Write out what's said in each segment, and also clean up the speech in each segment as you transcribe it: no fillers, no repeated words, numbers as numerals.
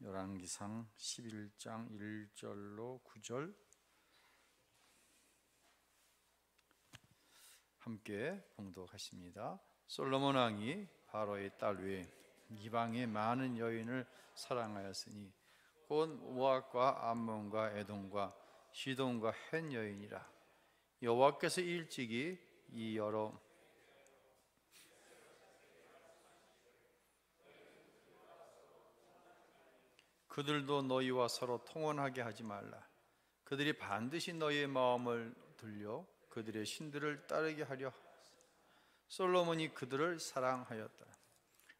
열왕기상 11장 1절로 9절 함께 봉독하십니다. 솔로몬 왕이 바로의 딸 외에 이방의 많은 여인을 사랑하였으니 곧 모압과 암몬과 에돔과 시돈과 헷 여인이라. 여호와께서 일찍이 이 여러 그들도 너희와 서로 통혼하게 하지 말라. 그들이 반드시 너희의 마음을 돌려 그들의 신들을 따르게 하려. 솔로몬이 그들을 사랑하였다.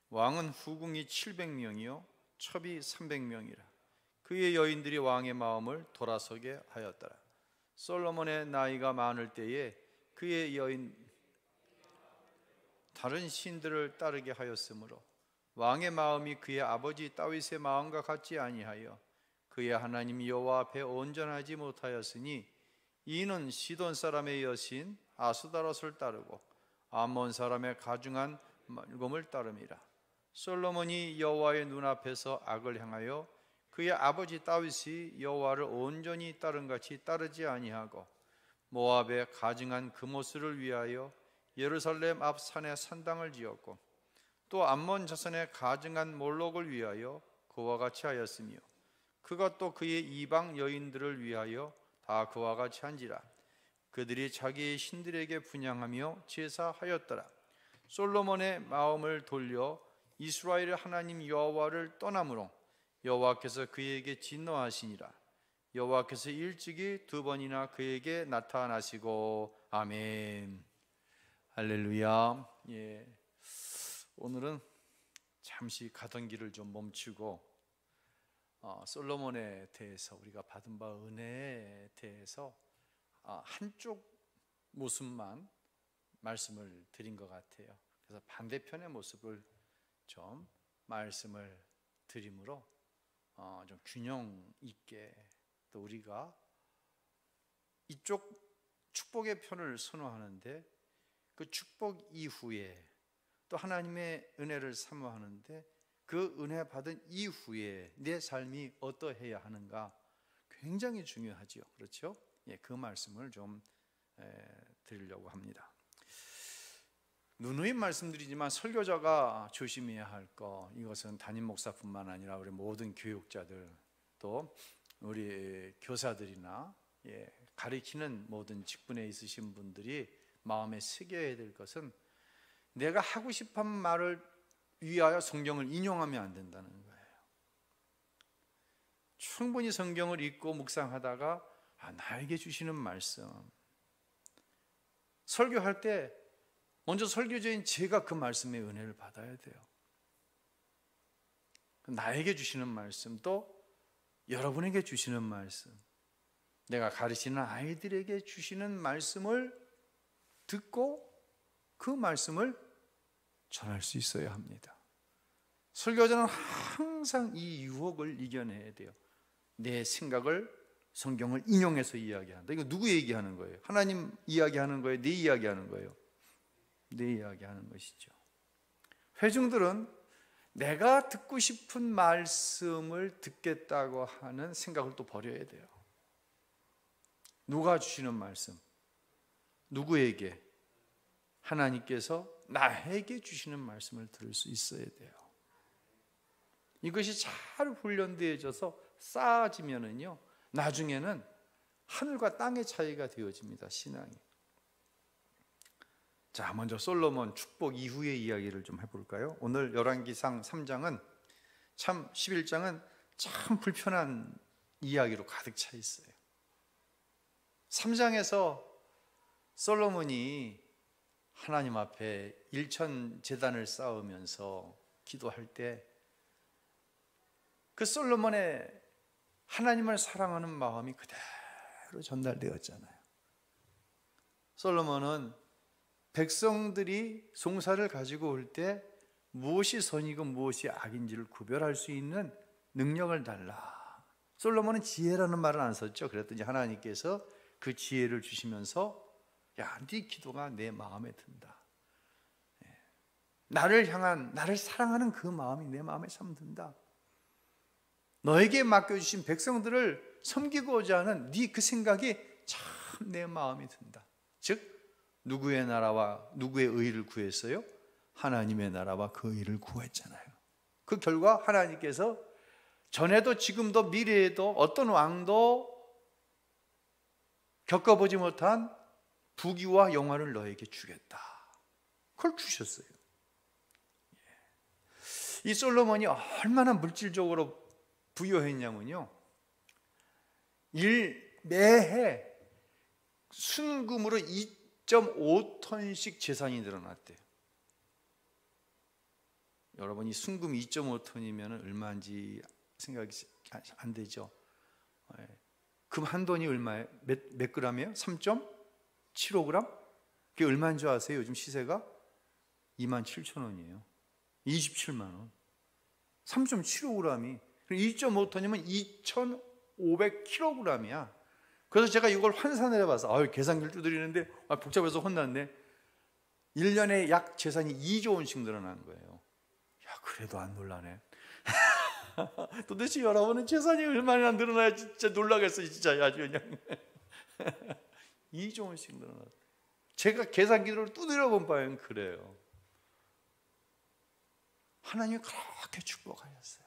왕은 후궁이 700명이요 첩이 300명이라. 그의 여인들이 왕의 마음을 돌아서게 하였더라. 솔로몬의 나이가 많을 때에 그의 여인 다른 신들을 따르게 하였으므로 왕의 마음이 그의 아버지 다윗의 마음과 같지 아니하여 그의 하나님 여호와 앞에 온전하지 못하였으니, 이는 시돈 사람의 여신 아스다롯을 따르고 암몬 사람의 가증한 말곰을 따름이라. 솔로몬이 여호와의 눈앞에서 악을 행하여 그의 아버지 다윗이 여호와를 온전히 따른 같이 따르지 아니하고 모압의 가증한 금오스를 위하여 예루살렘 앞 산에 산당을 지었고 또 암몬 자손의 가증한 몰록을 위하여 그와 같이 하였으며 그가 또 그의 이방 여인들을 위하여 다 그와 같이 한지라. 그들이 자기의 신들에게 분향하며 제사하였더라. 솔로몬의 마음을 돌려 이스라엘의 하나님 여호와를 떠나므로 여호와께서 그에게 진노하시니라. 여호와께서 일찍이 2번이나 그에게 나타나시고. 아멘. 할렐루야. 오늘은 잠시 가던 길을 좀 멈추고 솔로몬에 대해서 우리가 받은 바 은혜에 대해서 한쪽 모습만 말씀을 드린 것 같아요. 그래서 반대편의 모습을 좀 말씀을 드림으로 좀 균형 있게, 또 우리가 이쪽 축복의 편을 선호하는데 그 축복 이후에 또 하나님의 은혜를 사모하는데 그 은혜 받은 이후에 내 삶이 어떠해야 하는가 굉장히 중요하지요. 그렇죠? 그 말씀을 좀 드리려고 합니다. 누누이 말씀드리지만 설교자가 조심해야 할 것, 이것은 담임 목사뿐만 아니라 우리 모든 교육자들, 또 우리 교사들이나 가르치는 모든 직분에 있으신 분들이 마음에 새겨야 될 것은, 내가 하고 싶은 말을 위하여 성경을 인용하면 안 된다는 거예요. 충분히 성경을 읽고 묵상하다가 나에게 주시는 말씀, 설교할 때 먼저 설교자인 제가 그 말씀의 은혜를 받아야 돼요. 나에게 주시는 말씀, 또 여러분에게 주시는 말씀, 내가 가르치는 아이들에게 주시는 말씀을 듣고 그 말씀을 전할 수 있어야 합니다. 설교자는 항상 이 유혹을 이겨내야 돼요. 내 생각을 성경을 인용해서 이야기한다. 이거 누구 얘기하는 거예요? 하나님 이야기하는 거예요? 내 이야기하는 거예요? 내 이야기하는 것이죠. 회중들은 내가 듣고 싶은 말씀을 듣겠다고 하는 생각을 또 버려야 돼요. 누가 주시는 말씀? 누구에게? 하나님께서 나에게 주시는 말씀을 들을 수 있어야 돼요. 이것이 잘 훈련되어져서 쌓아지면은요, 나중에는 하늘과 땅의 차이가 되어집니다. 신앙이. 자, 먼저 솔로몬 축복 이후의 이야기를 좀 해볼까요? 오늘 열왕기상 3장은 11장은 참 불편한 이야기로 가득 차 있어요. 3장에서 솔로몬이 하나님 앞에 일천 제단을 쌓으면서 기도할 때 그 솔로몬의 하나님을 사랑하는 마음이 그대로 전달되었잖아요. 솔로몬은 백성들이 송사를 가지고 올 때 무엇이 선이고 무엇이 악인지를 구별할 수 있는 능력을 달라. 솔로몬은 지혜라는 말을 안 썼죠. 그랬더니 하나님께서 그 지혜를 주시면서, 야, 네 기도가 내 마음에 든다. 나를 향한, 나를 사랑하는 그 마음이 내 마음에 참 든다. 너에게 맡겨주신 백성들을 섬기고자 하는 네 그 생각이 참 내 마음에 든다. 즉 누구의 나라와 누구의 의를 구했어요? 하나님의 나라와 그 의를 구했잖아요. 그 결과 하나님께서 전에도 지금도 미래에도 어떤 왕도 겪어보지 못한 부귀와 영화를 너에게 주겠다. 그걸 주셨어요. 이 솔로몬이 얼마나 물질적으로 부유했냐면요, 매해 순금으로 2.5톤씩 재산이 늘어났대요. 여러분이 순금 2.5톤이면 얼마인지 생각이 안 되죠. 금 한 돈이 얼마예요? 몇 그램이에요? 3.75g? 그게 얼마인 줄 아세요? 요즘 시세가 27,000원이에요. 27만 원. 3.75g이 2.5톤이면 2,500kg이야. 그래서 제가 이걸 환산을 해봐서 계산기를 두드리는데 복잡해서 혼났네. 1년에 약 재산이 2조 원씩 늘어나는 거예요. 야, 그래도 안 놀라네. 도대체 여러분은 재산이 얼마나 늘어나야 진짜 놀라겠어요. 진짜 아주 그냥 2조 원씩 늘어났어요. 제가 계산기를 두드려 본 바에는 그래요. 하나님이 그렇게 축복하셨어요.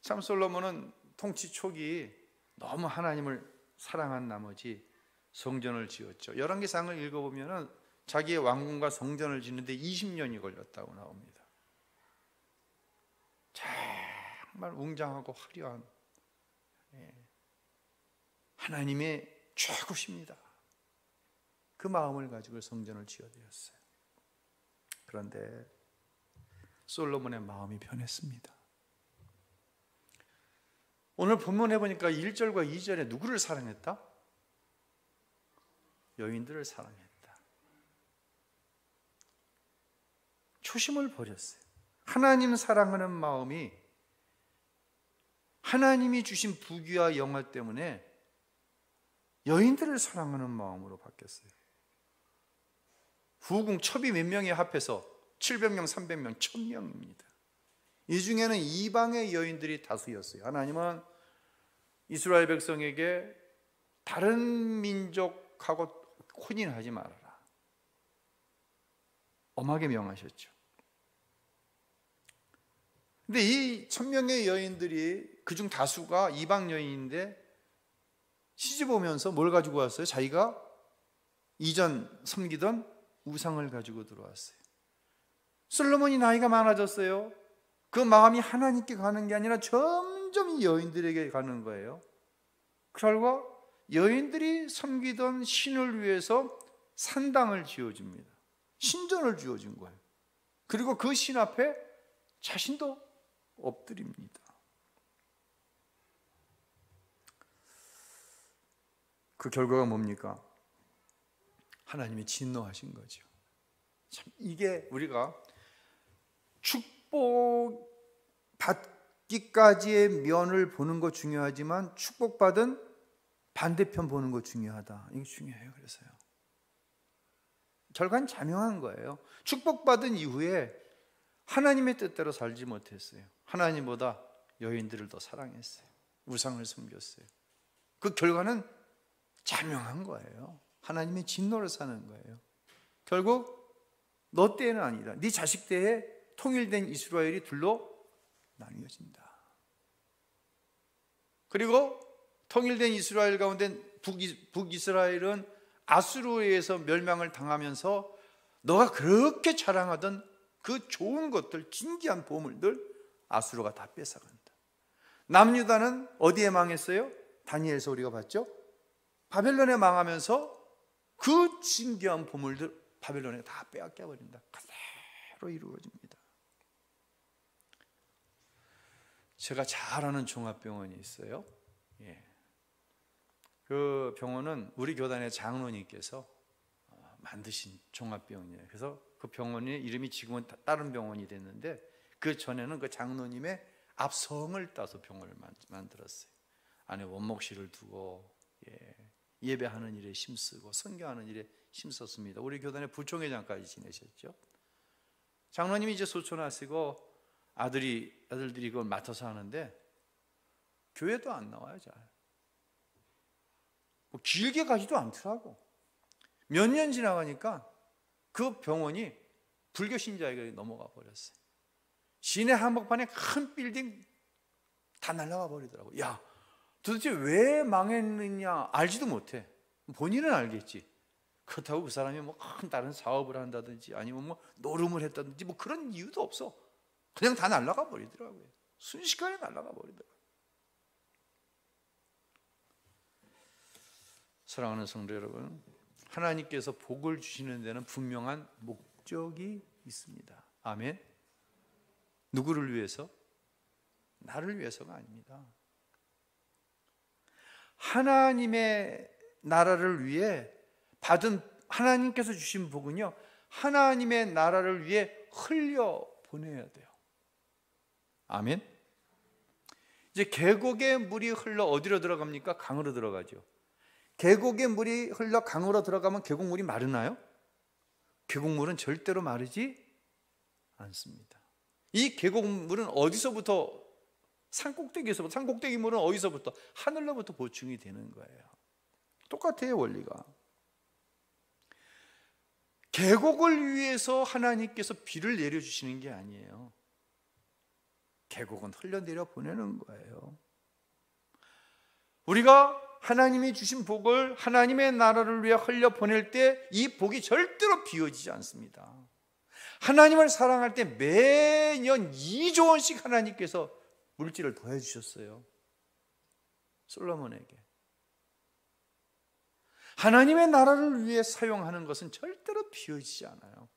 참 솔로몬은 통치 초기 너무 하나님을 사랑한 나머지 성전을 지었죠. 열왕기상을 읽어보면 자기의 왕궁과 성전을 짓는데 20년이 걸렸다고 나옵니다. 정말 웅장하고 화려한 하나님의 최고십니다. 그 마음을 가지고 성전을 지어드렸어요. 그런데 솔로몬의 마음이 변했습니다. 오늘 본문에 보니까 1절과 2절에 누구를 사랑했다? 여인들을 사랑했다. 초심을 버렸어요. 하나님 사랑하는 마음이 하나님이 주신 부귀와 영화 때문에 여인들을 사랑하는 마음으로 바뀌었어요. 후궁 첩이 몇 명이 합해서 700명, 300명, 1000명입니다. 이 중에는 이방의 여인들이 다수였어요. 하나님은 이스라엘 백성에게 다른 민족하고 혼인하지 말아라, 엄하게 명하셨죠. 근데 이 1000명의 여인들이 그중 다수가 이방 여인인데 시집 오면서 뭘 가지고 왔어요? 자기가 이전 섬기던 우상을 가지고 들어왔어요. 솔로몬이 나이가 많아졌어요. 그 마음이 하나님께 가는 게 아니라 점점 이 여인들에게 가는 거예요. 결과 여인들이 섬기던 신을 위해서 산당을 지어줍니다. 신전을 지어준 거예요. 그리고 그 신 앞에 자신도 엎드립니다. 그 결과가 뭡니까? 하나님이 진노하신 거죠. 참 이게 우리가 축복 받기까지의 면을 보는 거 중요하지만 축복받은 반대편 보는 거 중요하다. 이게 중요해요. 그래서요. 결과는 자명한 거예요. 축복받은 이후에 하나님의 뜻대로 살지 못했어요. 하나님보다 여인들을 더 사랑했어요. 우상을 섬겼어요. 그 결과는 자명한 거예요. 하나님의 진노를 사는 거예요. 결국 너 때는 아니다. 네 자식 때에 통일된 이스라엘이 둘로 나뉘어진다. 그리고 통일된 이스라엘 가운데 북이스라엘은 아수르에 의해서 멸망을 당하면서 너가 그렇게 자랑하던 그 좋은 것들, 진귀한 보물들 아수르가 다 뺏어간다. 남유다는 어디에 망했어요? 다니엘서 우리가 봤죠? 바벨론에 망하면서 그 진귀한 보물들 바벨론에 다 빼앗겨 버린다. 그대로 이루어집니다. 제가 잘 아는 종합병원이 있어요. 그 병원은 우리 교단의 장로님께서 만드신 종합병원이에요. 그래서 그 병원의 이름이 지금은 다른 병원이 됐는데 그 전에는 그 장로님의 앞성을 따서 병원을 만들었어요. 안에 원목실을 두고 예배하는 일에 힘쓰고 선교하는 일에 힘썼습니다. 우리 교단의 부총회장까지 지내셨죠. 장로님이 이제 소천하시고 아들들이 그걸 맡아서 하는데 교회도 안 나와요. 잘. 뭐 길게 가지도 않더라고. 몇 년 지나가니까 그 병원이 불교 신자에게 넘어가 버렸어요. 시내 한복판에 큰 빌딩 다 날아가 버리더라고. 야, 도대체 왜 망했느냐 알지도 못해. 본인은 알겠지. 그렇다고 그 사람이 뭐 큰 다른 사업을 한다든지 아니면 뭐 노름을 했다든지 뭐 그런 이유도 없어. 그냥 다 날아가 버리더라고요. 순식간에 날아가 버리더라고요. 사랑하는 성도 여러분, 하나님께서 복을 주시는 데는 분명한 목적이 있습니다. 아멘. 누구를 위해서? 나를 위해서가 아닙니다. 하나님의 나라를 위해 받은 하나님께서 주신 복은요, 하나님의 나라를 위해 흘려 보내야 돼요. 아멘. 이제 계곡의 물이 흘러 어디로 들어갑니까? 강으로 들어가죠. 계곡의 물이 흘러 강으로 들어가면 계곡물이 마르나요? 계곡물은 절대로 마르지 않습니다. 이 계곡물은 어디서부터? 산꼭대기에서부터. 산꼭대기 물은 어디서부터? 하늘로부터 보충이 되는 거예요. 똑같아요, 원리가. 계곡을 위해서 하나님께서 비를 내려주시는 게 아니에요. 계곡은 흘려내려 보내는 거예요. 우리가 하나님이 주신 복을 하나님의 나라를 위해 흘려보낼 때 이 복이 절대로 비워지지 않습니다. 하나님을 사랑할 때 매년 2조 원씩 하나님께서 물질을 더해주셨어요. 솔로몬에게. 하나님의 나라를 위해 사용하는 것은 절대로 비워지지 않아요.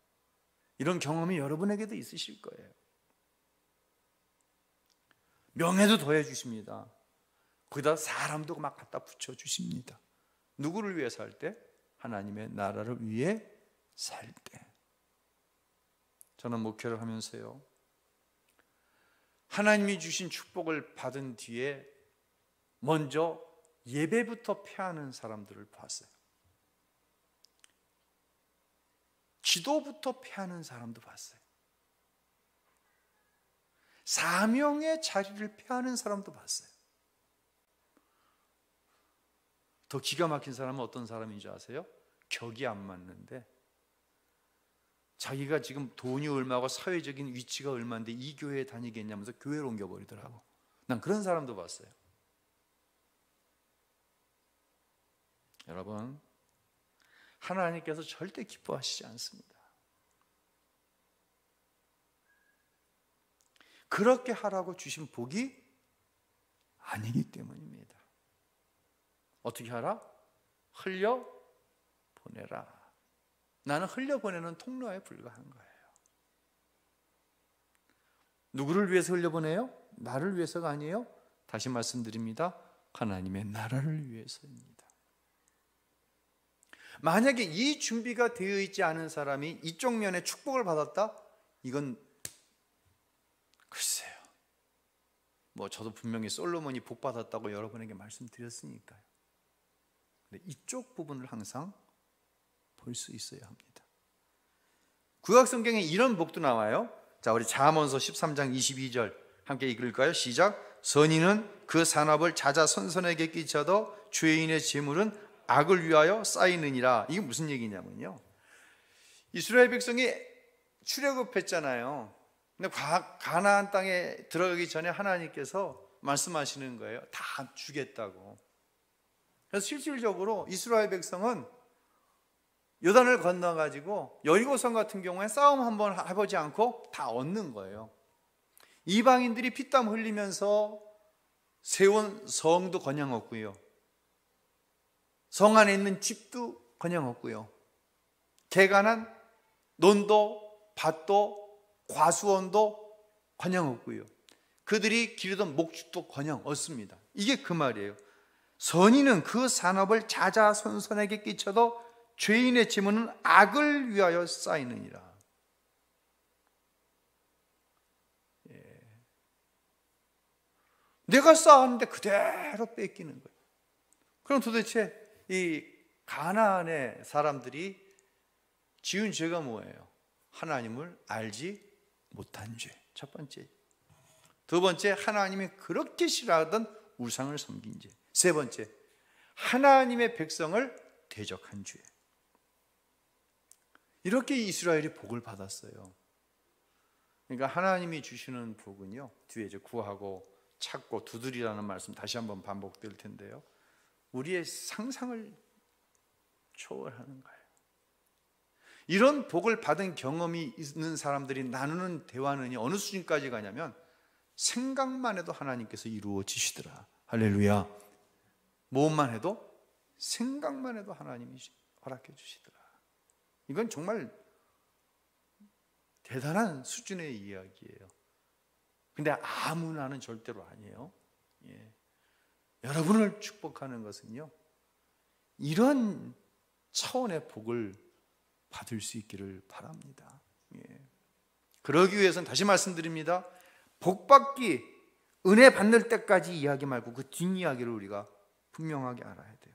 이런 경험이 여러분에게도 있으실 거예요. 명예도 더해주십니다. 거기다 사람도 막 갖다 붙여주십니다. 누구를 위해 살 때? 하나님의 나라를 위해 살 때. 저는 목회를 하면서요, 하나님이 주신 축복을 받은 뒤에 먼저 예배부터 패하는 사람들을 봤어요. 기도부터 패하는 사람도 봤어요. 사명의 자리를 패하는 사람도 봤어요. 더 기가 막힌 사람은 어떤 사람인 줄 아세요? 격이 안 맞는데 자기가 지금 돈이 얼마고 사회적인 위치가 얼마인데 이 교회에 다니겠냐면서 교회를 옮겨버리더라고. 난 그런 사람도 봤어요. 여러분, 하나님께서 절대 기뻐하시지 않습니다. 그렇게 하라고 주신 복이 아니기 때문입니다. 어떻게 하라? 흘려보내라. 나는 흘려보내는 통로에 불과한 거예요. 누구를 위해서 흘려보내요? 나를 위해서가 아니에요. 다시 말씀드립니다. 하나님의 나라를 위해서입니다. 만약에 이 준비가 되어 있지 않은 사람이 이쪽 면에 축복을 받았다? 이건 글쎄요. 뭐 저도 분명히 솔로몬이 복 받았다고 여러분에게 말씀드렸으니까요. 근데 이쪽 부분을 항상 볼 수 있어야 합니다. 구약성경에 이런 복도 나와요. 자, 우리 잠언서 13장 22절 함께 읽을까요? 시작. 선인은 그 산업을 찾아 선선에게 끼쳐도 죄인의 재물은 악을 위하여 쌓이느니라. 이게 무슨 얘기냐면요, 이스라엘 백성이 출애굽했잖아요. 근데 가나안 땅에 들어가기 전에 하나님께서 말씀하시는 거예요. 다 주겠다고. 그래서 실질적으로 이스라엘 백성은 요단을 건너가지고 여리고성 같은 경우에 싸움 한번 해보지 않고 다 얻는 거예요. 이방인들이 피땀 흘리면서 세운 성도 그냥 없고요, 성 안에 있는 집도 그냥 없고요, 개간한 논도 밭도 과수원도 그냥 없고요, 그들이 기르던 목축도 그냥 얻습니다. 이게 그 말이에요. 선인은 그 산업을 자자손손에게 끼쳐도 죄인의 재물은 악을 위하여 쌓이느니라. 내가 쌓았는데 그대로 뺏기는 거예요. 그럼 도대체 이 가나안의 사람들이 지은 죄가 뭐예요? 하나님을 알지 못한 죄. 첫 번째 두 번째, 하나님이 그렇게 싫어하던 우상을 섬긴 죄. 세 번째, 하나님의 백성을 대적한 죄. 이렇게 이스라엘이 복을 받았어요. 그러니까 하나님이 주시는 복은요, 뒤에 이제 구하고 찾고 두드리라는 말씀 다시 한번 반복될 텐데요, 우리의 상상을 초월하는 거예요. 이런 복을 받은 경험이 있는 사람들이 나누는 대화는 어느 수준까지 가냐면 생각만 해도 하나님께서 이루어지시더라. 할렐루야. 무엇만 해도, 생각만 해도 하나님이 허락해 주시더라. 이건 정말 대단한 수준의 이야기예요. 근데 아무나는 절대로 아니에요. 예. 여러분을 축복하는 것은요, 이런 차원의 복을 받을 수 있기를 바랍니다. 예. 그러기 위해서는 다시 말씀드립니다. 복 받기, 은혜 받는 때까지 이야기 말고 그 뒷이야기를 우리가 분명하게 알아야 돼요.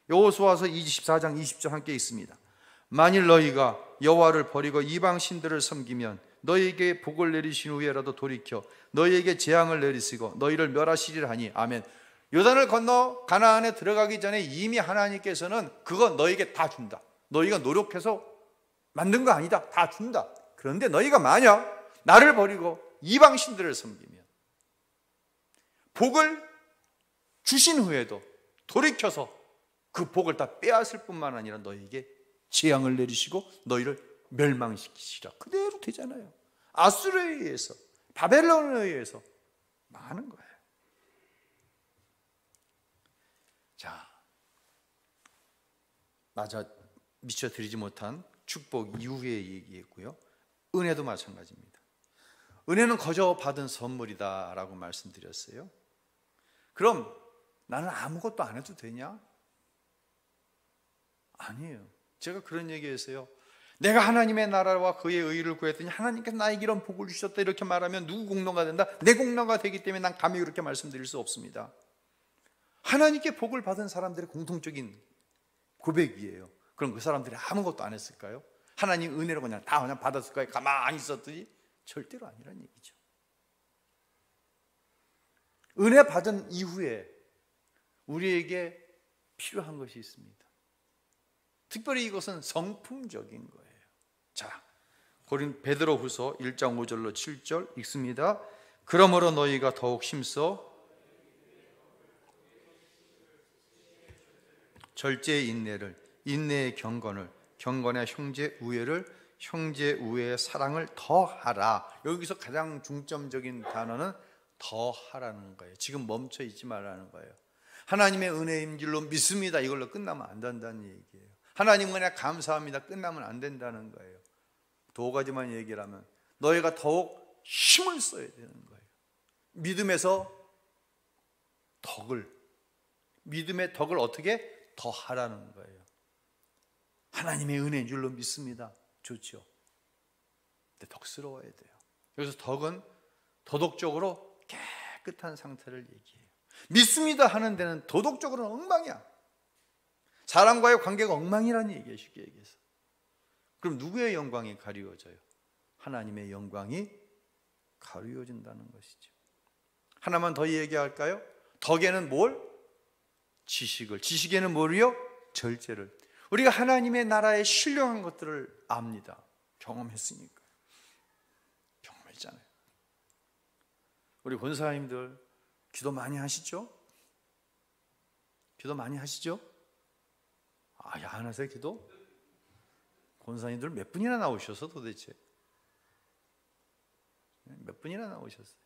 여호수아서 24장 20절 함께 있습니다. 만일 너희가 여호와를 버리고 이방 신들을 섬기면 너희에게 복을 내리신 후에라도 돌이켜 너희에게 재앙을 내리시고 너희를 멸하시리라 하니. 아멘. 요단을 건너 가나안에 들어가기 전에 이미 하나님께서는 그거 너희에게 다 준다. 너희가 노력해서 만든 거 아니다. 다 준다. 그런데 너희가 만약 나를 버리고 이방 신들을 섬기면 복을 주신 후에도 돌이켜서 그 복을 다 빼앗을 뿐만 아니라 너희에게 재앙을 내리시고 너희를 멸망시키시라. 그대로 되잖아요. 아수르에 의해서, 바벨론에 의해서 망하는 거예요. 자, 마저 미쳐드리지 못한 축복 이후의 얘기했고요, 은혜도 마찬가지입니다. 은혜는 거저 받은 선물이다라고 말씀드렸어요. 그럼 나는 아무것도 안 해도 되냐? 아니에요. 제가 그런 얘기했어요. 내가 하나님의 나라와 그의 의를 구했더니 하나님께서 나에게 이런 복을 주셨다 이렇게 말하면 누구 공로가 된다? 내 공로가 되기 때문에 난 감히 그렇게 말씀드릴 수 없습니다. 하나님께 복을 받은 사람들의 공통적인 고백이에요. 그럼 그 사람들이 아무것도 안 했을까요? 하나님 은혜로 그냥 다 그냥 받았을까요? 가만히 있었더니? 절대로 아니란 얘기죠. 은혜 받은 이후에 우리에게 필요한 것이 있습니다. 특별히 이것은 성품적인 거예요. 자, 베드로후서 1장 5절로 7절 읽습니다. 그러므로 너희가 더욱 힘써 절제의 인내를, 인내의 경건을, 경건의 형제 우애를, 형제 우애의 사랑을 더하라. 여기서 가장 중점적인 단어는 더하라는 거예요. 지금 멈춰 있지 말라는 거예요. 하나님의 은혜인 줄로 믿습니다, 이걸로 끝나면 안 된다는 얘기예요. 하나님 은혜 감사합니다, 끝나면 안 된다는 거예요. 두 가지만 얘기를 하면 너희가 더욱 힘을 써야 되는 거예요. 믿음에서 믿음의 덕을 어떻게 더하라는 거예요. 하나님의 은혜인 줄로 믿습니다, 좋죠. 근데 덕스러워야 돼요. 여기서 덕은 도덕적으로 깨끗한 상태를 얘기해요. 믿습니다 하는 데는 도덕적으로는 엉망이야. 사람과의 관계가 엉망이라는 얘기예요, 쉽게 얘기해서. 그럼 누구의 영광이 가리워져요? 하나님의 영광이 가리워진다는 것이죠. 하나만 더 얘기할까요? 덕에는 뭘? 지식을. 지식에는 뭘요? 절제를. 우리가 하나님의 나라에 신령한 것들을 압니다. 경험했으니까. 경험했잖아요. 우리 권사님들 기도 많이 하시죠? 기도 많이 하시죠? 야, 안 하세요, 기도? 권사님들 몇 분이나 나오셔서 도대체? 몇 분이나 나오셨어요?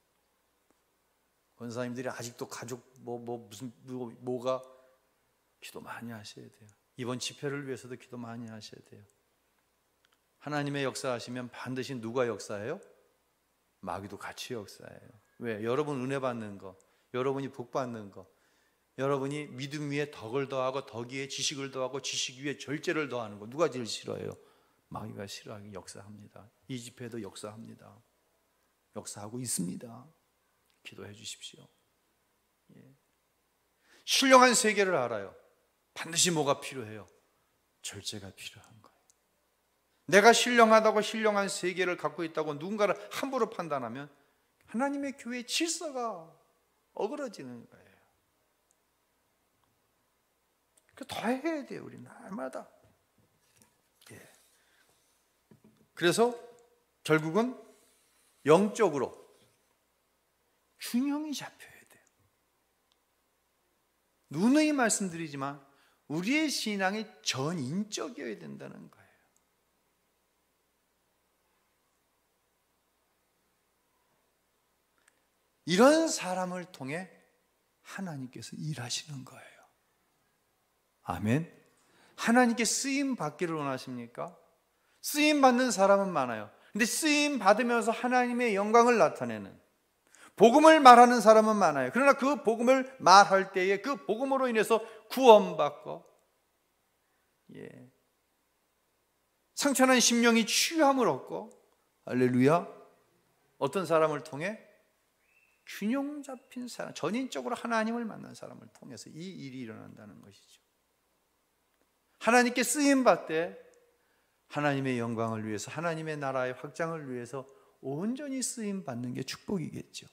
권사님들이 아직도 가족 뭐가 기도 많이 하셔야 돼요. 이번 집회를 위해서도 기도 많이 하셔야 돼요. 하나님의 역사하시면 반드시 누가 역사해요? 마귀도 같이 역사해요. 왜? 여러분 은혜 받는 거, 여러분이 복 받는 거, 여러분이 믿음 위에 덕을 더하고 덕 위에 지식을 더하고 지식 위에 절제를 더하는 거, 누가 제일 싫어해요? 마귀가 싫어하기 역사합니다. 이 집회도 역사합니다. 역사하고 있습니다. 기도해 주십시오. 예. 신령한 세계를 알아요. 반드시 뭐가 필요해요? 절제가 필요한 거예요. 내가 신령하다고 신령한 세계를 갖고 있다고 누군가를 함부로 판단하면 하나님의 교회의 질서가 어그러지는 거예요. 더 해야 돼요, 우리 날마다. 예. 그래서 결국은 영적으로 균형이 잡혀야 돼요. 누누이 말씀드리지만 우리의 신앙이 전인적이어야 된다는 거예요. 이런 사람을 통해 하나님께서 일하시는 거예요. 아멘. 하나님께 쓰임 받기를 원하십니까? 쓰임 받는 사람은 많아요. 근데 쓰임 받으면서 하나님의 영광을 나타내는, 복음을 말하는 사람은 많아요. 그러나 그 복음을 말할 때에 그 복음으로 인해서 구원받고, 상처난 심령이 치유함을 얻고, 할렐루야, 어떤 사람을 통해 균형 잡힌 사람, 전인적으로 하나님을 만난 사람을 통해서 이 일이 일어난다는 것이죠. 하나님께 쓰임받되 하나님의 영광을 위해서, 하나님의 나라의 확장을 위해서 온전히 쓰임받는 게 축복이겠죠.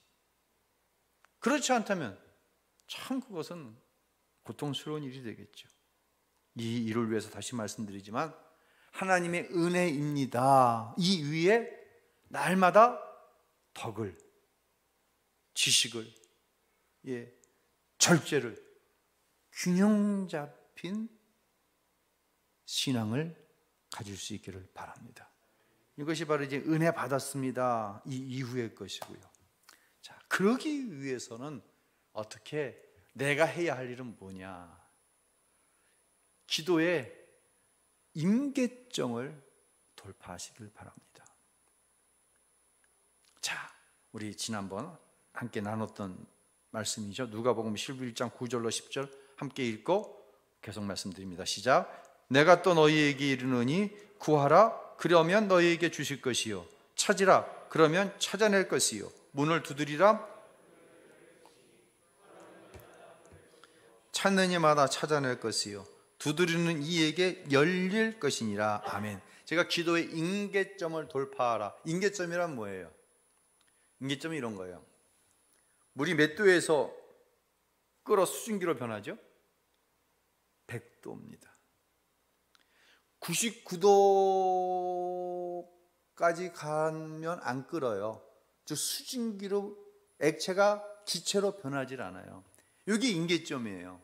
그렇지 않다면 참 그것은 고통스러운 일이 되겠죠. 이 일을 위해서 다시 말씀드리지만 하나님의 은혜입니다. 이 위에 날마다 덕을, 지식을, 절제를, 균형 잡힌 신앙을 가질 수 있기를 바랍니다. 이것이 바로 이제 은혜 받았습니다, 이 이후의 것이고요. 자, 그러기 위해서는 어떻게, 내가 해야 할 일은 뭐냐? 기도의 임계점을 돌파하시길 바랍니다. 자, 우리 지난번 함께 나눴던 말씀이죠. 누가복음 11장 9절로 10절 함께 읽고 계속 말씀드립니다. 시작. 내가 또 너희에게 이르노니 구하라, 그러면 너희에게 주실 것이요, 찾으라, 그러면 찾아낼 것이요, 문을 두드리라, 찾는 이마다 찾아낼 것이요, 두드리는 이에게 열릴 것이니라. 아멘. 제가 기도의 임계점을 돌파하라. 임계점이란 뭐예요? 임계점이 이런 거예요. 물이 몇 도에서 끓어 수증기로 변하죠? 100도입니다. 99도까지 가면 안 끓어요. 즉 수증기로, 액체가 기체로 변하질 않아요. 이게 임계점이에요.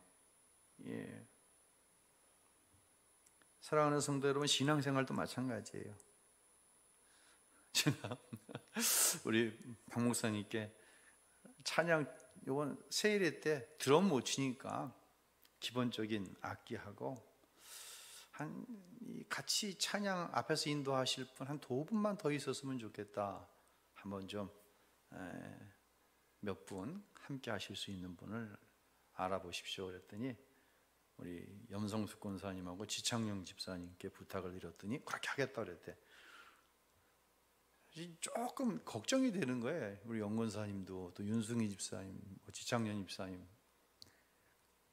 사랑하는 성도 여러분, 신앙생활도 마찬가지예요. 제가 우리 박 목사님께 찬양, 이번 세일회 때 드럼 못 치니까 기본적인 악기하고 같이 찬양 앞에서 인도하실 분 한 2분만 더 있었으면 좋겠다. 한번 좀 몇 분 함께 하실 수 있는 분을 알아보십시오. 그랬더니 우리 염성숙 권사님하고 지창용 집사님께 부탁을 드렸더니 그렇게 하겠다 그랬대. 조금 걱정이 되는 거예요. 우리 영 권사님도, 또 윤승희 집사님, 지창용 집사님,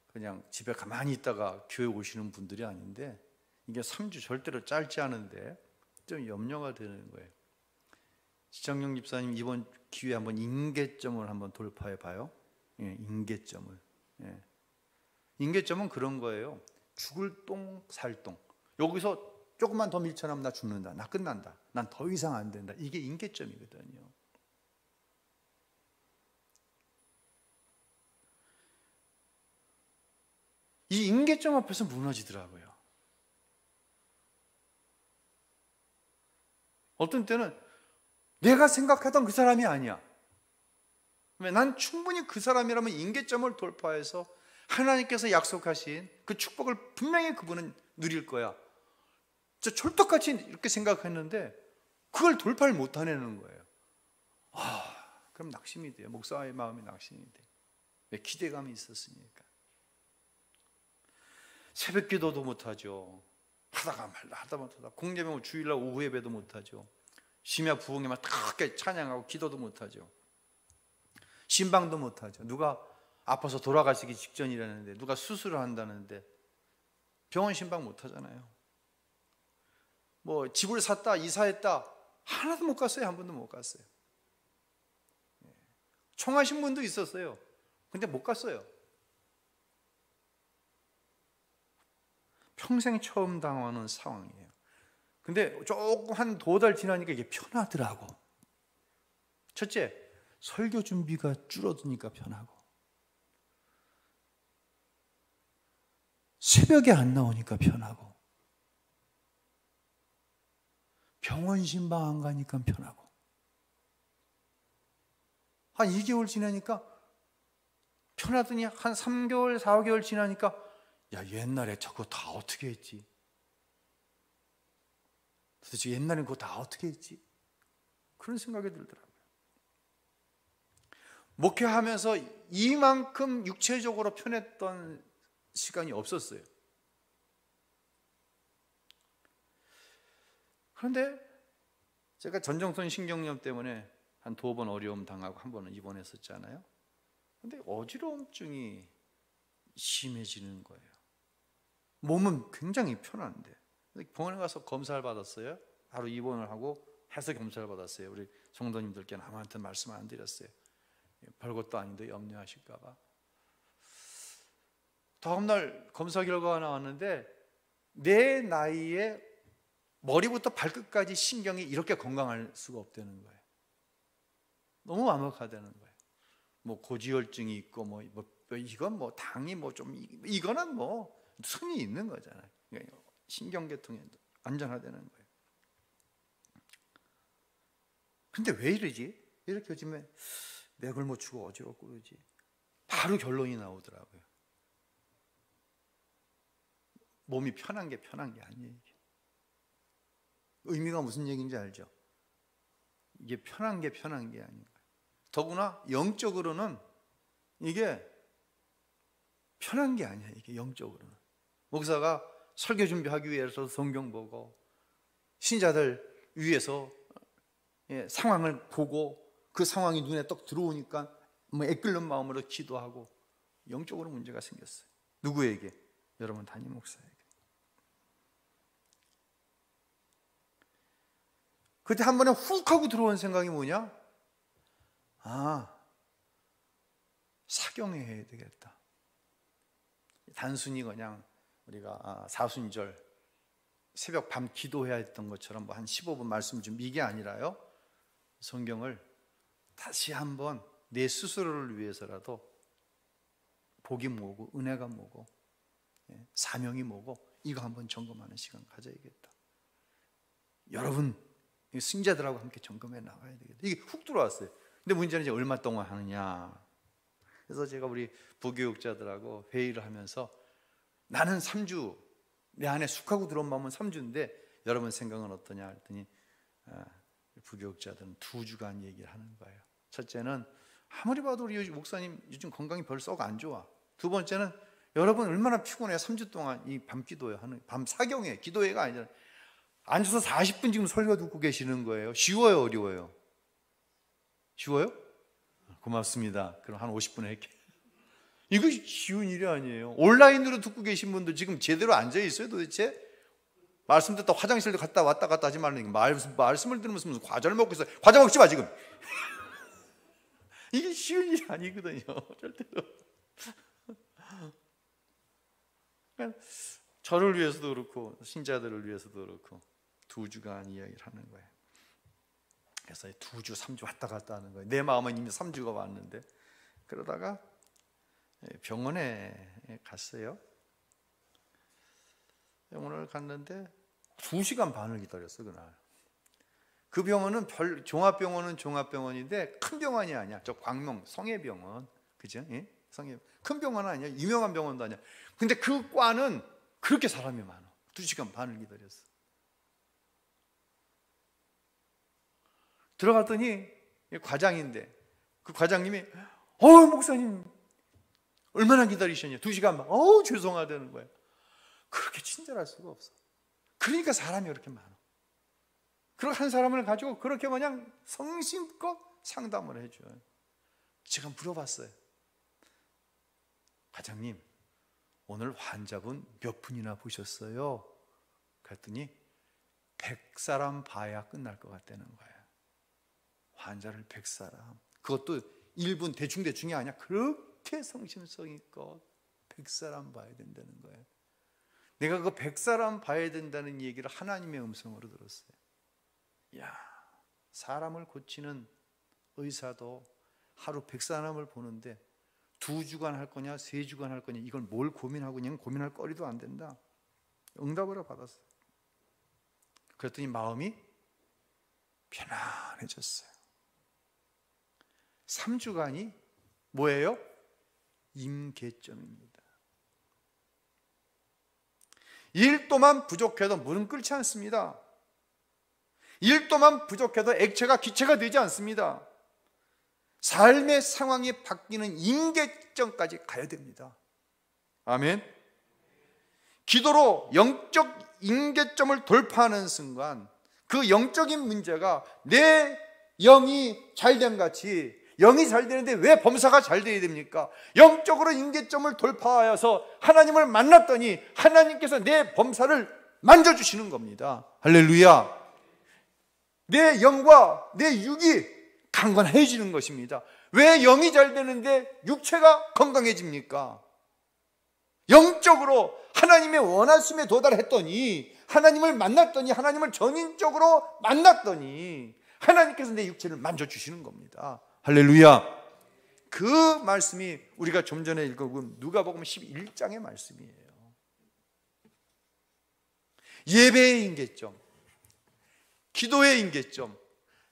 그냥 집에 가만히 있다가 교회 오시는 분들이 아닌데 이게 3주 절대로 짧지 않은데 좀 염려가 되는 거예요. 지창용 집사님 이번 기회에 한번 임계점을 한번 돌파해 봐요. 임계점을. 임계점은 그런 거예요. 죽을 똥 살 똥. 여기서 조금만 더 밀쳐나면 나 죽는다, 나 끝난다, 난 더 이상 안 된다. 이게 임계점이거든요. 이 임계점 앞에서 무너지더라고요. 어떤 때는 내가 생각하던 그 사람이 아니야. 난 충분히 그 사람이라면 임계점을 돌파해서 하나님께서 약속하신 그 축복을 분명히 그분은 누릴 거야. 저 쫄떡같이 이렇게 생각했는데 그걸 돌파를 못 하내는 거예요. 그럼 낙심이 돼요. 목사의 마음이 낙심이 돼요. 왜? 기대감이 있었으니까. 새벽 기도도 못하죠. 하다가 말다 하다 못하다. 공예배면 주일날 오후 예배도 못하죠. 심야 부흥회만 크게 찬양하고 기도도 못하죠. 신방도 못하죠. 누가 아파서 돌아가시기 직전이라는데, 누가 수술을 한다는데 병원 신방 못하잖아요. 집을 샀다, 이사했다, 하나도 못 갔어요. 한 번도 못 갔어요. 청하신 분도 있었어요. 근데 못 갔어요. 평생 처음 당하는 상황이에요. 근데 조금 한 2달 지나니까 이게 편하더라고. 첫째, 설교 준비가 줄어드니까 편하고, 새벽에 안 나오니까 편하고, 병원 신방 안 가니까 편하고, 한 2개월 지나니까 편하더니 한 3개월, 4개월 지나니까 야, 옛날에 저거 다 어떻게 했지? 도대체 옛날엔 그거 다 어떻게 했지? 그런 생각이 들더라고요. 목회하면서 이만큼 육체적으로 편했던 시간이 없었어요. 그런데 제가 전정선 신경염 때문에 한 2번 어려움 당하고 한 번은 입원했었잖아요. 근데 어지러움증이 심해지는 거예요. 몸은 굉장히 편한데. 병원에 가서 검사를 받았어요. 바로 입원을 하고 해서 검사를 받았어요. 우리 성도님들께는 아무한테 말씀 안 드렸어요. 별것도 아닌데 염려하실까 봐. 다음날 검사 결과가 나왔는데 내 나이에 머리부터 발끝까지 신경이 이렇게 건강할 수가 없다는 거예요. 너무 완벽하다는 거예요. 뭐 고지혈증이 있고 뭐 이건 뭐 당이 뭐 좀 이거는 뭐 순이 있는 거잖아요. 그러니까 신경계통이 안전하다는 거예요. 근데 왜 이러지? 이렇게 요즘에 맥을 못 추고 어지럽고 그러지. 바로 결론이 나오더라고요. 몸이 편한 게 아니에요. 이게. 의미가 무슨 얘기인지 알죠? 이게 편한 게 아닌 거예요. 더구나 영적으로는 이게 편한 게 아니야. 이게 영적으로는. 목사가 설교 준비하기 위해서 성경 보고 신자들 위해서 상황을 보고 그 상황이 눈에 떡 들어오니까 뭐 애끓는 마음으로 기도하고 영적으로 문제가 생겼어요. 누구에게? 여러분 담임 목사에게. 그때 한 번에 훅 하고 들어온 생각이 뭐냐? 사경해야 되겠다. 단순히 그냥 우리가 사순절 새벽 밤 기도해야 했던 것처럼 뭐 한 15분 말씀 좀 이게 아니라요. 성경을 다시 한번 내 스스로를 위해서라도 복이 뭐고 은혜가 뭐고 사명이 뭐고 이거 한번 점검하는 시간 가져야겠다. 여러분 승자들하고 함께 점검해 나가야 되겠다. 이게 훅 들어왔어요. 근데 문제는 이제 얼마 동안 하느냐. 그래서 제가 우리 부교육자들하고 회의를 하면서 나는 3주 내 안에 숙하고 들어온 마음은 3주인데 여러분 생각은 어떠냐 했더니 부교육자들은 2주간 얘기를 하는 거예요. 첫째는 아무리 봐도 우리 목사님 요즘 건강이 별로 안 좋아. 두 번째는 여러분 얼마나 피곤해요. 3주 동안 이 밤 기도회 하는 밤 사경회 기도회가 아니라 앉아서 40분 지금 설교 듣고 계시는 거예요. 쉬워요, 어려워요? 쉬워요? 고맙습니다. 그럼 한 50분 할게. 이거 쉬운 일이 아니에요. 온라인으로 듣고 계신 분들 지금 제대로 앉아 있어요, 도대체? 말씀 듣다 화장실도 갔다 왔다 하지 말라는 말씀을 들으면서 무슨 과자를 먹고 있어요. 과자 먹지 마 지금. 이게 쉬운 일이 아니거든요, 절대로. 그러니까 저를 위해서도 그렇고 신자들을 위해서도 그렇고 2주간 이야기를 하는 거예요. 그래서 2주, 3주 왔다 갔다 하는 거예요. 내 마음은 이미 3주가 왔는데. 그러다가 병원에 갔어요. 병원을 갔는데 2시간 반을 기다렸어 그날. 그 병원은 종합병원은 종합병원인데 큰 병원이 아니야. 저 광명 성해병원, 그죠? 예? 성해 큰 병원은 아니야. 유명한 병원도 아니야. 근데 그 과는 그렇게 사람이 많아. 2시간 반을 기다렸어. 들어갔더니 과장인데 그 과장님이 목사님 얼마나 기다리셨냐? 2시간 반. 죄송하다는 거예요. 그렇게 친절할 수가 없어. 그러니까 사람이 그렇게 많아. 그리고 한 사람을 가지고 그렇게 그냥 성심껏 상담을 해줘요. 제가 물어봤어요. 과장님, 오늘 환자분 몇 분이나 보셨어요? 그랬더니 100사람 봐야 끝날 것 같다는 거예요. 환자를 100사람. 그것도 1분 대충대충이 아니야. 그렇게 성심성 있고 100사람 봐야 된다는 거예요. 내가 그 100사람 봐야 된다는 얘기를 하나님의 음성으로 들었어요. 야, 사람을 고치는 의사도 하루 100사람을 보는데 2주간 할 거냐 3주간 할 거냐 이걸 뭘 고민하고 그냥 고민할 거리도 안 된다. 응답을 받았어요. 그랬더니 마음이 편안해졌어요. 3주간이 뭐예요? 임계점입니다. 1도만 부족해도 물은 끓지 않습니다. 1도만 부족해도 액체가 기체가 되지 않습니다. 삶의 상황이 바뀌는 임계점까지 가야 됩니다. 아멘. 기도로 영적 임계점을 돌파하는 순간 그 영적인 문제가 내 영이 잘된 같이, 영이 잘 되는데 왜 범사가 잘 돼야 됩니까? 영적으로 임계점을 돌파하여서 하나님을 만났더니 하나님께서 내 범사를 만져주시는 겁니다. 할렐루야. 내 영과 내 육이 강건해지는 것입니다. 왜 영이 잘 되는데 육체가 건강해집니까? 영적으로 하나님의 원하심에 도달했더니, 하나님을 만났더니, 하나님을 전인적으로 만났더니 하나님께서 내 육체를 만져주시는 겁니다. 할렐루야. 그 말씀이 우리가 좀 전에 읽어본 누가복음 11장의 말씀이에요. 예배의 임계점, 기도의 임계점,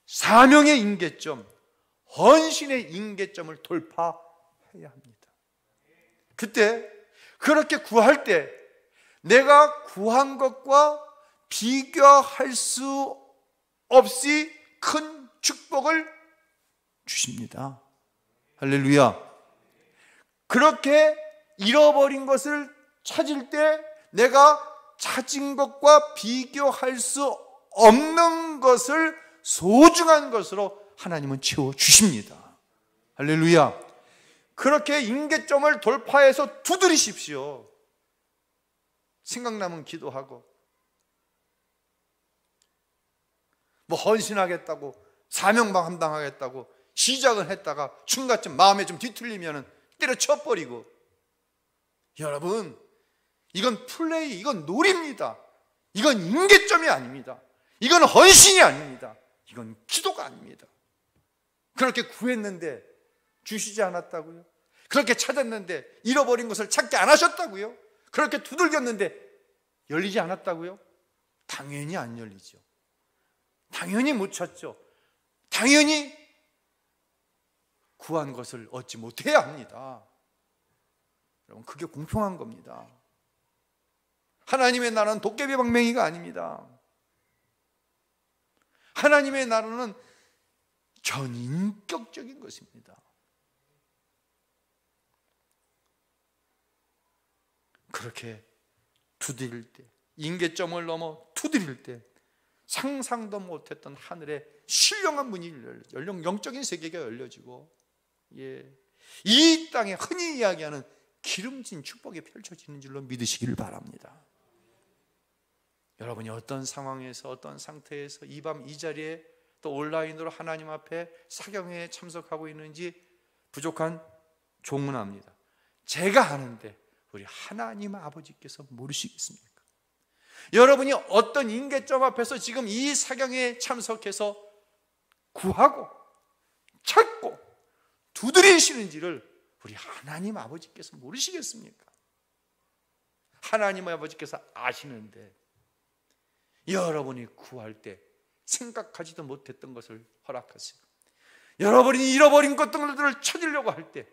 사명의 임계점, 헌신의 임계점을 돌파해야 합니다. 그때 그렇게 구할 때 내가 구한 것과 비교할 수 없이 큰 축복을 주십니다. 할렐루야. 그렇게 잃어버린 것을 찾을 때 내가 찾은 것과 비교할 수 없는 것을 소중한 것으로 하나님은 채워주십니다. 할렐루야. 그렇게 임계점을 돌파해서 두드리십시오. 생각나면 기도하고, 뭐 헌신하겠다고, 사명방 감당하겠다고 시작을 했다가 중간쯤 마음에 좀 뒤틀리면 때려쳐버리고. 여러분, 이건 플레이, 이건 놀이입니다. 이건 임계점이 아닙니다. 이건 헌신이 아닙니다. 이건 기도가 아닙니다. 그렇게 구했는데 주시지 않았다고요? 그렇게 찾았는데 잃어버린 것을 찾게 안 하셨다고요? 그렇게 두들겼는데 열리지 않았다고요? 당연히 안 열리죠. 당연히 못 찾죠. 당연히 구한 것을 얻지 못해야 합니다. 여러분, 그게 공평한 겁니다. 하나님의 나라는 도깨비 방맹이가 아닙니다. 하나님의 나라는 전인격적인 것입니다. 그렇게 두드릴 때, 임계점을 넘어 두드릴 때 상상도 못했던 하늘의 신령한 문이 열려, 영적인 세계가 열려지고, 이 땅에 흔히 이야기하는 기름진 축복이 펼쳐지는 줄로 믿으시기를 바랍니다. 여러분이 어떤 상황에서, 어떤 상태에서 이 밤 이 자리에 또 온라인으로 하나님 앞에 사경회에 참석하고 있는지 부족한 조문합니다. 제가 아는데 우리 하나님 아버지께서 모르시겠습니까? 여러분이 어떤 임계점 앞에서 지금 이 사경회에 참석해서 구하고 찾고 두드리시는지를 우리 하나님 아버지께서 모르시겠습니까? 하나님 아버지께서 아시는데 여러분이 구할 때 생각하지도 못했던 것을 허락하세요. 여러분이 잃어버린 것들을 찾으려고 할 때,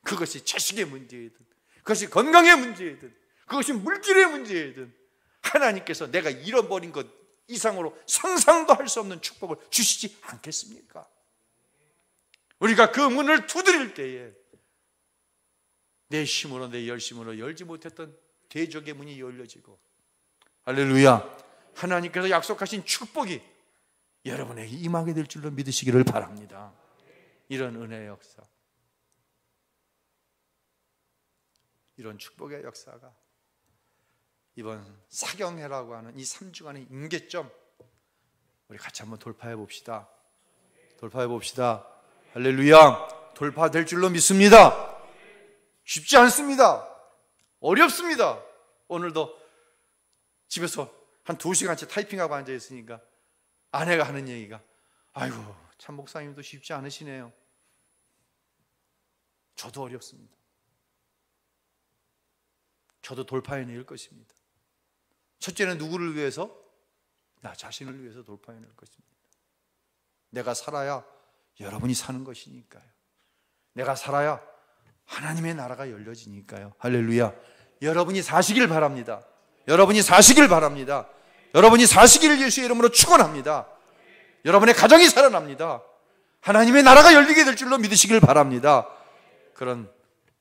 그것이 자식의 문제이든, 그것이 건강의 문제이든, 그것이 물질의 문제이든, 하나님께서 내가 잃어버린 것 이상으로 상상도 할 수 없는 축복을 주시지 않겠습니까? 우리가 그 문을 두드릴 때에 내 힘으로, 내 열심으로 열지 못했던 대적의 문이 열려지고, 할렐루야, 하나님께서 약속하신 축복이 여러분에게 임하게 될 줄로 믿으시기를 바랍니다. 이런 은혜의 역사, 이런 축복의 역사가 이번 사경회라고 하는 이 3주간의 임계점, 우리 같이 한번 돌파해 봅시다. 돌파해 봅시다. 할렐루야. 돌파될 줄로 믿습니다. 쉽지 않습니다. 어렵습니다. 오늘도 집에서 한 2시간째 타이핑하고 앉아 있으니까 아내가 하는 얘기가, 아이고 참 목사님도 쉽지 않으시네요. 저도 어렵습니다. 저도 돌파해낼 것입니다. 첫째는 누구를 위해서? 나 자신을 위해서 돌파해낼 것입니다. 내가 살아야 여러분이 사는 것이니까요. 내가 살아야 하나님의 나라가 열려지니까요. 할렐루야. 여러분이 사시길 바랍니다. 여러분이 사시길 바랍니다. 여러분이 사시기를 예수의 이름으로 축원합니다. 여러분의 가정이 살아납니다. 하나님의 나라가 열리게 될 줄로 믿으시길 바랍니다. 그런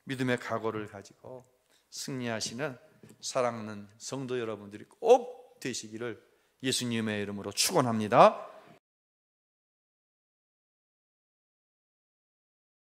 믿음의 각오를 가지고 승리하시는 사랑하는 성도 여러분들이 꼭 되시기를 예수님의 이름으로 축원합니다.